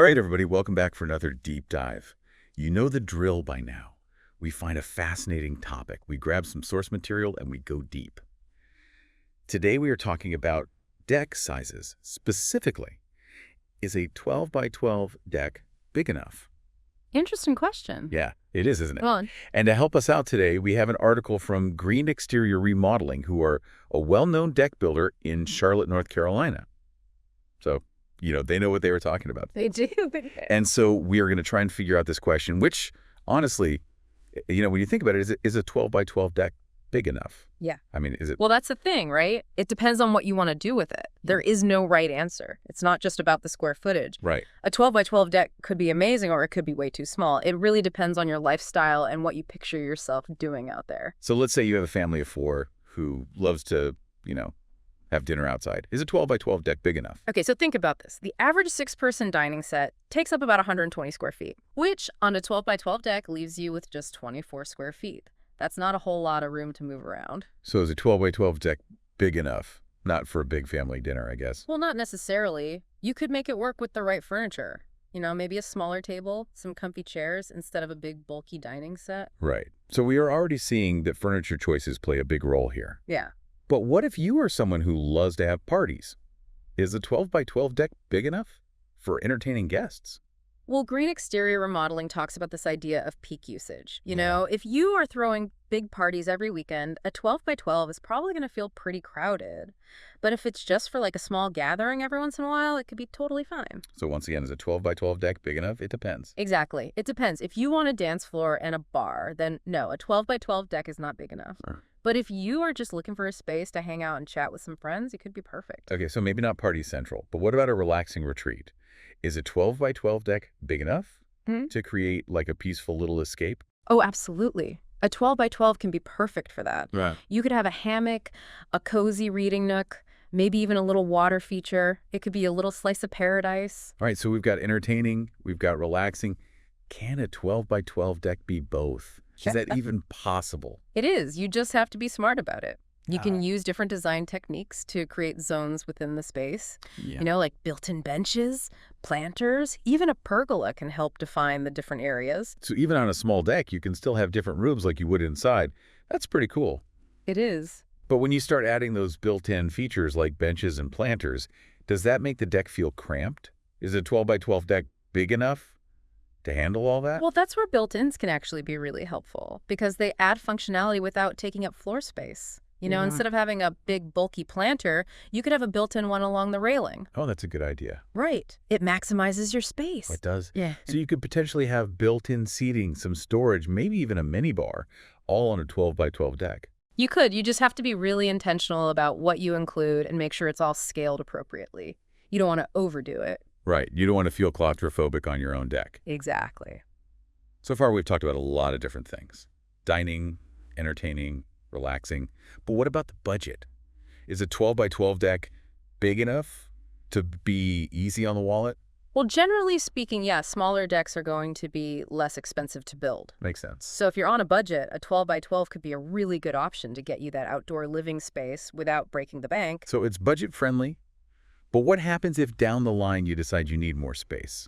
All right, everybody, welcome back for another deep dive. You know the drill by now. We find a fascinating topic. We grab some source material and we go deep. Today we are talking about deck sizes. Specifically, is a 12 by 12 deck big enough? Interesting question. Yeah, it is, isn't it? Go on. And to help us out today, we have an article from Green Exterior Remodeling, who are a well-known deck builder in Charlotte, North Carolina. So, they know what they were talking about. They do. And so we are going to try and figure out this question, which, honestly, when you think about it, is a 12 by 12 deck big enough? Yeah. I mean, is it? Well, that's the thing, right? It depends on what you want to do with it. There is no right answer. It's not just about the square footage. Right. A 12 by 12 deck could be amazing or it could be way too small. It really depends on your lifestyle and what you picture yourself doing out there. So let's say you have a family of 4 who loves to, have dinner outside. Is a 12 by 12 deck big enough? Okay, so think about this. The average 6-person dining set takes up about 120 square feet, which on a 12 by 12 deck leaves you with just 24 square feet. That's not a whole lot of room to move around. So is a 12 by 12 deck big enough? Not for a big family dinner, I guess. Well, not necessarily. You could make it work with the right furniture. Maybe a smaller table, some comfy chairs instead of a big bulky dining set. Right. So we are already seeing that furniture choices play a big role here. Yeah. But what if you are someone who loves to have parties? Is a 12 by 12 deck big enough for entertaining guests? Well, Green Exterior Remodeling talks about this idea of peak usage. Yeah. If you are throwing big parties every weekend, a 12 by 12 is probably going to feel pretty crowded. But if it's just for like a small gathering every once in a while, it could be totally fine. So once again, is a 12 by 12 deck big enough? It depends. Exactly. It depends. If you want a dance floor and a bar, then no, a 12 by 12 deck is not big enough. Sure. But if you are just looking for a space to hang out and chat with some friends, it could be perfect. Okay, so maybe not party central, but what about a relaxing retreat? Is a 12 by 12 deck big enough to create like a peaceful little escape? Oh, absolutely. A 12 by 12 can be perfect for that. Right. You could have a hammock, a cozy reading nook, maybe even a little water feature. It could be a little slice of paradise. All right, so we've got entertaining, we've got relaxing. Can a 12 by 12 deck be both? Is that even possible? It is. You just have to be smart about it. You can use different design techniques to create zones within the space. Yeah. Like built-in benches, planters, even a pergola can help define the different areas. So even on a small deck, you can still have different rooms like you would inside. That's pretty cool. It is. But when you start adding those built-in features like benches and planters, does that make the deck feel cramped? Is a 12 by 12 deck big enough to handle all that? Well, that's where built-ins can actually be really helpful because they add functionality without taking up floor space. Instead of having a big bulky planter, you could have a built-in one along the railing. Oh, that's a good idea. Right. It maximizes your space. It does? Yeah. So you could potentially have built-in seating, some storage, maybe even a mini bar, all on a 12 by 12 deck. You could. You just have to be really intentional about what you include and make sure it's all scaled appropriately. You don't want to overdo it. Right. You don't want to feel claustrophobic on your own deck. Exactly. So far, we've talked about a lot of different things. Dining, entertaining, relaxing. But what about the budget? Is a 12 by 12 deck big enough to be easy on the wallet? Well, generally speaking, yeah, smaller decks are going to be less expensive to build. Makes sense. So if you're on a budget, a 12 by 12 could be a really good option to get you that outdoor living space without breaking the bank. So it's budget friendly. But what happens if down the line you decide you need more space?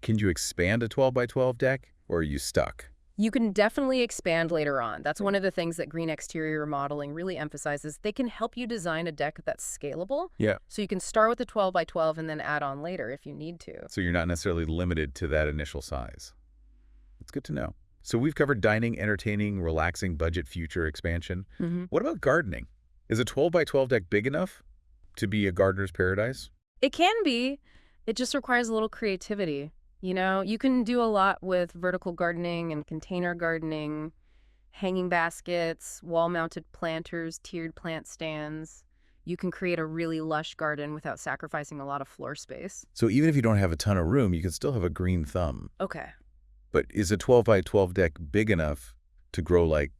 Can you expand a 12 by 12 deck, or are you stuck? You can definitely expand later on. That's one of the things that Green Exterior Remodeling really emphasizes. They can help you design a deck that's scalable. Yeah. So you can start with a 12 by 12 and then add on later if you need to. So you're not necessarily limited to that initial size. That's good to know. So we've covered dining, entertaining, relaxing, budget, future, expansion. What about gardening? Is a 12 by 12 deck big enough to be a gardener's paradise? It can be. It just requires a little creativity. You can do a lot with vertical gardening and container gardening, hanging baskets, wall-mounted planters, tiered plant stands. You can create a really lush garden without sacrificing a lot of floor space. So even if you don't have a ton of room, you can still have a green thumb. Okay. But is a 12 by 12 deck big enough to grow like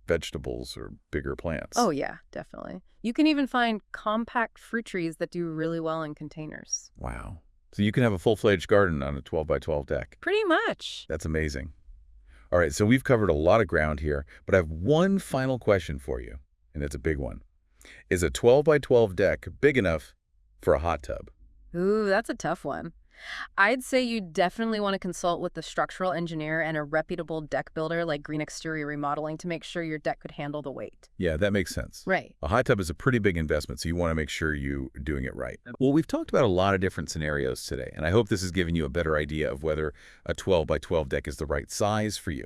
vegetables or bigger plants? Oh, yeah, definitely. You can even find compact fruit trees that do really well in containers. Wow. So you can have a full-fledged garden on a 12 by 12 deck. Pretty much. That's amazing. All right, so we've covered a lot of ground here, but I have one final question for you, and it's a big one. Is a 12 by 12 deck big enough for a hot tub? Ooh, that's a tough one. I'd say you definitely want to consult with the structural engineer and a reputable deck builder like Green Exterior Remodeling to make sure your deck could handle the weight. Yeah, that makes sense. Right. A hot tub is a pretty big investment, so you want to make sure you're doing it right. Well, we've talked about a lot of different scenarios today, and I hope this has given you a better idea of whether a 12 by 12 deck is the right size for you.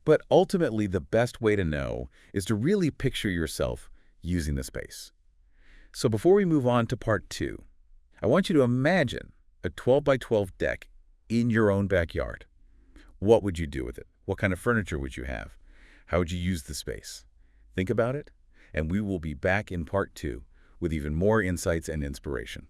But ultimately, the best way to know is to really picture yourself using the space. So before we move on to part 2, I want you to imagine a 12 by 12 deck in your own backyard. What would you do with it? What kind of furniture would you have? How would you use the space? Think about it, and we will be back in part 2 with even more insights and inspiration.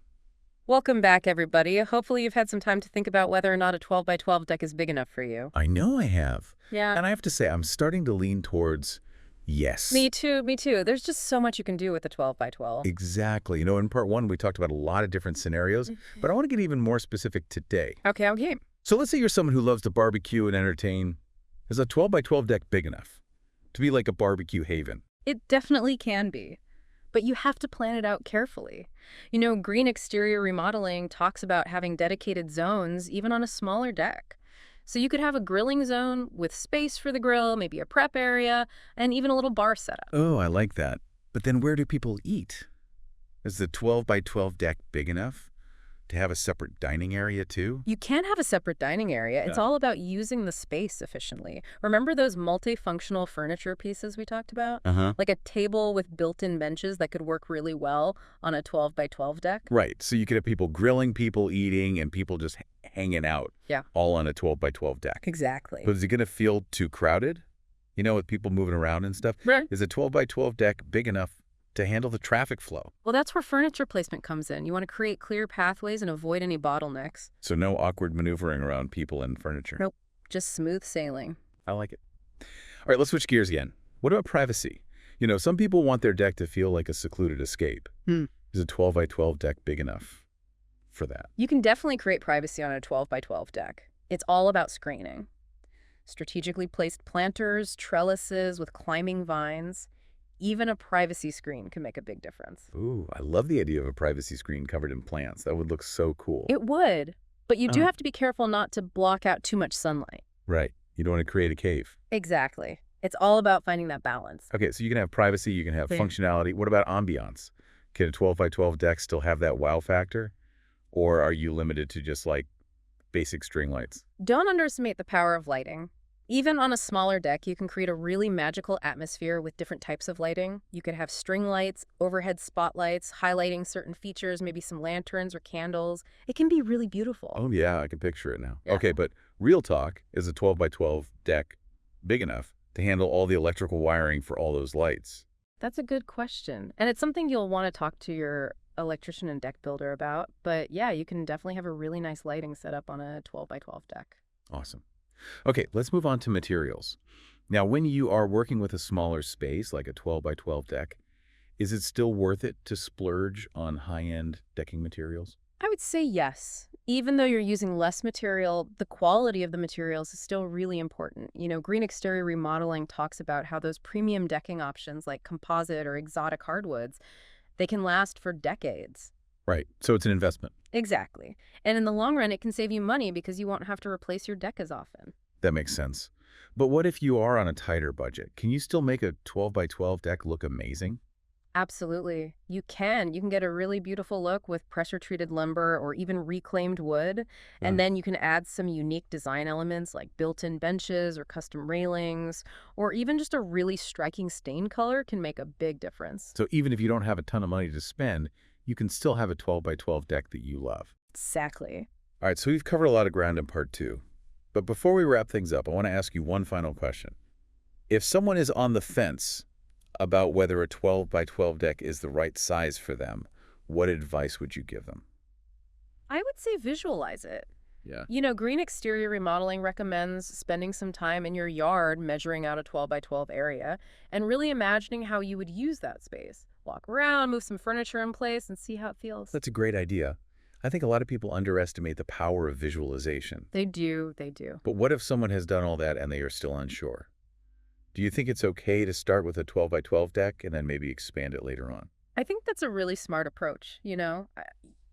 Welcome back, everybody. Hopefully you've had some time to think about whether or not a 12 by 12 deck is big enough for you. I know I have. Yeah. And I have to say, I'm starting to lean towards yes. Me too, me too. There's just so much you can do with a 12 by 12. Exactly. You know, in part 1, we talked about a lot of different scenarios, but I want to get even more specific today. Okay. So let's say you're someone who loves to barbecue and entertain. Is a 12 by 12 deck big enough to be like a barbecue haven? It definitely can be, but you have to plan it out carefully. Green Exterior Remodeling talks about having dedicated zones even on a smaller deck. So you could have a grilling zone with space for the grill, maybe a prep area, and even a little bar setup. Oh, I like that. But then where do people eat? Is the 12 by 12 deck big enough to have a separate dining area too? You can have a separate dining area. It's all about using the space efficiently. Remember those multifunctional furniture pieces we talked about? Uh-huh. Like a table with built-in benches that could work really well on a 12 by 12 deck? Right. So you could have people grilling, people eating, and people just hanging out. Yeah. All on a 12 by 12 deck. Exactly. But is it going to feel too crowded? With people moving around and stuff? Right. Is a 12 by 12 deck big enough to handle the traffic flow? Well, that's where furniture placement comes in. You want to create clear pathways and avoid any bottlenecks. So no awkward maneuvering around people and furniture? Nope. Just smooth sailing. I like it. All right, let's switch gears again. What about privacy? Some people want their deck to feel like a secluded escape. Is a 12 by 12 deck big enough for that? You can definitely create privacy on a 12 by 12 deck. It's all about screening. Strategically placed planters, trellises with climbing vines. Even a privacy screen can make a big difference. Ooh, I love the idea of a privacy screen covered in plants. That would look so cool. It would, but you do have to be careful not to block out too much sunlight. Right. You don't want to create a cave. Exactly. It's all about finding that balance. Okay, so you can have privacy, you can have functionality. What about ambiance? Can a 12 by 12 deck still have that wow factor? Or are you limited to just like basic string lights? Don't underestimate the power of lighting. Even on a smaller deck, you can create a really magical atmosphere with different types of lighting. You could have string lights, overhead spotlights, highlighting certain features, maybe some lanterns or candles. It can be really beautiful. Oh, yeah, I can picture it now. Yeah. Okay, but real talk, is a 12 by 12 deck big enough to handle all the electrical wiring for all those lights? That's a good question. And it's something you'll want to talk to your electrician and deck builder about. But yeah, you can definitely have a really nice lighting setup on a 12 by 12 deck. Awesome. Okay, let's move on to materials. Now, when you are working with a smaller space, like a 12 by 12 deck, is it still worth it to splurge on high-end decking materials? I would say yes. Even though you're using less material, the quality of the materials is still really important. Green Exterior Remodeling talks about how those premium decking options like composite or exotic hardwoods, they can last for decades. Right, so it's an investment. Exactly. And in the long run, it can save you money because you won't have to replace your deck as often. That makes sense. But what if you are on a tighter budget? Can you still make a 12 by 12 deck look amazing? Absolutely. You can. You can get a really beautiful look with pressure-treated lumber or even reclaimed wood. And then you can add some unique design elements like built-in benches or custom railings, or even just a really striking stain color can make a big difference. So even if you don't have a ton of money to spend, you can still have a 12 by 12 deck that you love. Exactly. All right, so we've covered a lot of ground in part 2. But before we wrap things up, I want to ask you one final question. If someone is on the fence about whether a 12 by 12 deck is the right size for them, what advice would you give them? I would say visualize it. Yeah. Green Exterior Remodeling recommends spending some time in your yard measuring out a 12 by 12 area and really imagining how you would use that space. Walk around, move some furniture in place, and see how it feels. That's a great idea. I think a lot of people underestimate the power of visualization. They do. But what if someone has done all that and they are still unsure? Do you think it's okay to start with a 12 by 12 deck and then maybe expand it later on? I think that's a really smart approach.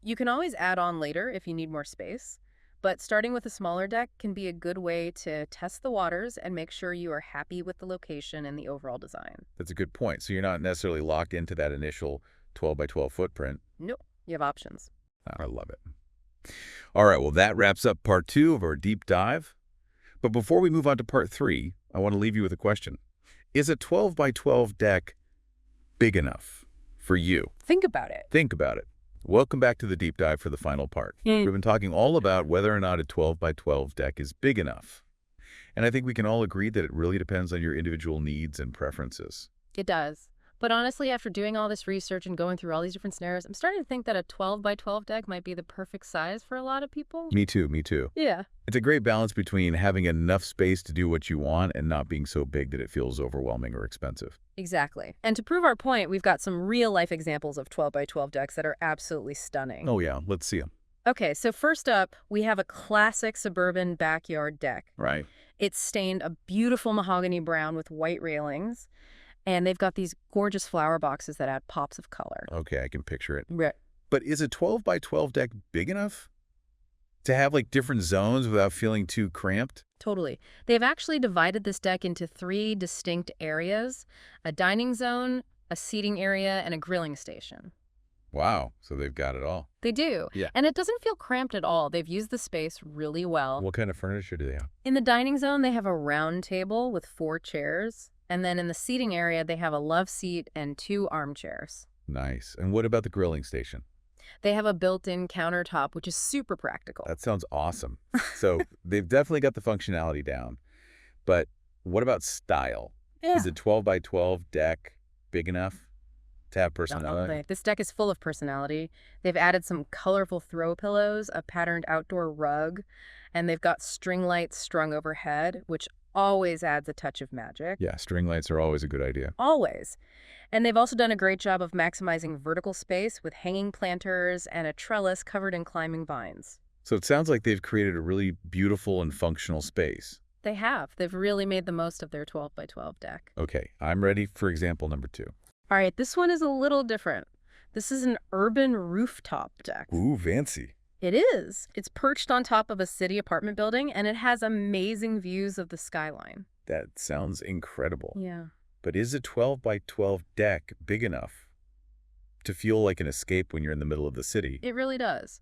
You can always add on later if you need more space, but starting with a smaller deck can be a good way to test the waters and make sure you are happy with the location and the overall design. That's a good point. So you're not necessarily locked into that initial 12 by 12 footprint. No, you have options. I love it. All right, well, that wraps up part 2 of our deep dive. But before we move on to part 3, I want to leave you with a question. Is a 12 by 12 deck big enough for you? Think about it. Think about it. Welcome back to the deep dive for the final part. We've been talking all about whether or not a 12 by 12 deck is big enough. And I think we can all agree that it really depends on your individual needs and preferences. It does. But honestly, after doing all this research and going through all these different scenarios, I'm starting to think that a 12 by 12 deck might be the perfect size for a lot of people. Me too, me too. Yeah. It's a great balance between having enough space to do what you want and not being so big that it feels overwhelming or expensive. Exactly. And to prove our point, we've got some real-life examples of 12 by 12 decks that are absolutely stunning. Oh yeah, let's see them. Okay, so first up, we have a classic suburban backyard deck. Right. It's stained a beautiful mahogany brown with white railings, and they've got these gorgeous flower boxes that add pops of color. Okay, I can picture it. Right. But is a 12 by 12 deck big enough to have like different zones without feeling too cramped? Totally. They've actually divided this deck into 3 distinct areas: a dining zone, a seating area, and a grilling station. Wow, so they've got it all. They do. Yeah. And it doesn't feel cramped at all. They've used the space really well. What kind of furniture do they have? In the dining zone, they have a round table with 4 chairs. And then in the seating area, they have a love seat and 2 armchairs. Nice. And what about the grilling station? They have a built-in countertop, which is super practical. That sounds awesome. So they've definitely got the functionality down. But what about style? Yeah. Is a 12 by 12 deck big enough to have personality? Definitely. This deck is full of personality. They've added some colorful throw pillows, a patterned outdoor rug, and they've got string lights strung overhead, which always adds a touch of magic. Yeah, string lights are always a good idea. Always. And they've also done a great job of maximizing vertical space with hanging planters and a trellis covered in climbing vines. So it sounds like they've created a really beautiful and functional space. They have. They've really made the most of their 12 by 12 deck. Okay, I'm ready for example number 2. All right, this one is a little different. This is an urban rooftop deck. Ooh, fancy. It is. It's perched on top of a city apartment building, and it has amazing views of the skyline. That sounds incredible. Yeah. But is a 12 by 12 deck big enough to feel like an escape when you're in the middle of the city? It really does.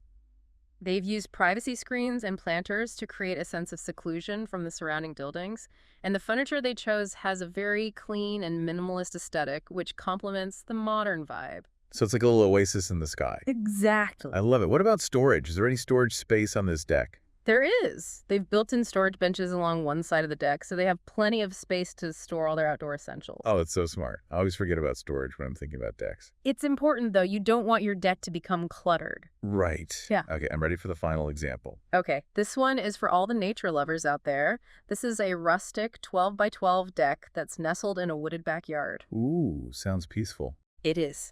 They've used privacy screens and planters to create a sense of seclusion from the surrounding buildings, and the furniture they chose has a very clean and minimalist aesthetic, which complements the modern vibe. So it's like a little oasis in the sky. Exactly. I love it. What about storage? Is there any storage space on this deck? There is. They've built in storage benches along one side of the deck, so they have plenty of space to store all their outdoor essentials. Oh, it's so smart. I always forget about storage when I'm thinking about decks. It's important, though. You don't want your deck to become cluttered. Right. Yeah. Okay, I'm ready for the final example. Okay, this one is for all the nature lovers out there. This is a rustic 12 by 12 deck that's nestled in a wooded backyard. Ooh, sounds peaceful. It is.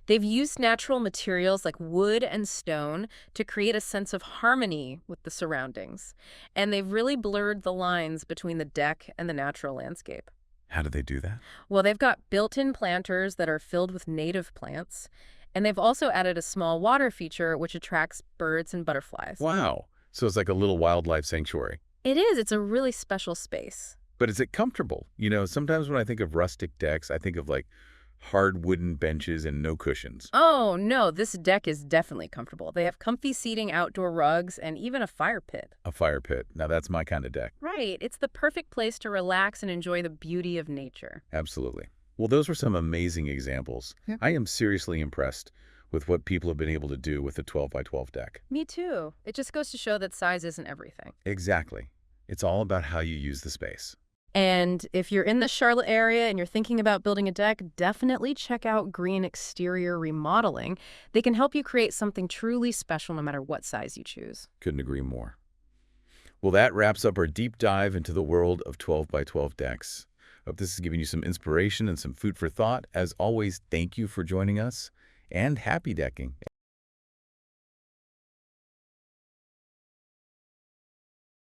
They've used natural materials like wood and stone to create a sense of harmony with the surroundings. And they've really blurred the lines between the deck and the natural landscape. How do they do that? Well, they've got built-in planters that are filled with native plants. And they've also added a small water feature which attracts birds and butterflies. Wow. So it's like a little wildlife sanctuary. It is. It's a really special space. But is it comfortable? You know, sometimes when I think of rustic decks, I think of like hard wooden benches and no cushions. Oh, no, this deck is definitely comfortable. They have comfy seating, outdoor rugs, and even a fire pit. A fire pit. Now that's my kind of deck. Right. It's the perfect place to relax and enjoy the beauty of nature. Absolutely. Well, those were some amazing examples. Yeah. I am seriously impressed with what people have been able to do with a 12 by 12 deck. Me too. It just goes to show that size isn't everything. Exactly. It's all about how you use the space. And if you're in the Charlotte area and you're thinking about building a deck, definitely check out Green Exterior Remodeling. They can help you create something truly special no matter what size you choose. Couldn't agree more. Well, that wraps up our deep dive into the world of 12 by 12 decks. Hope this has given you some inspiration and some food for thought. As always, thank you for joining us, and happy decking.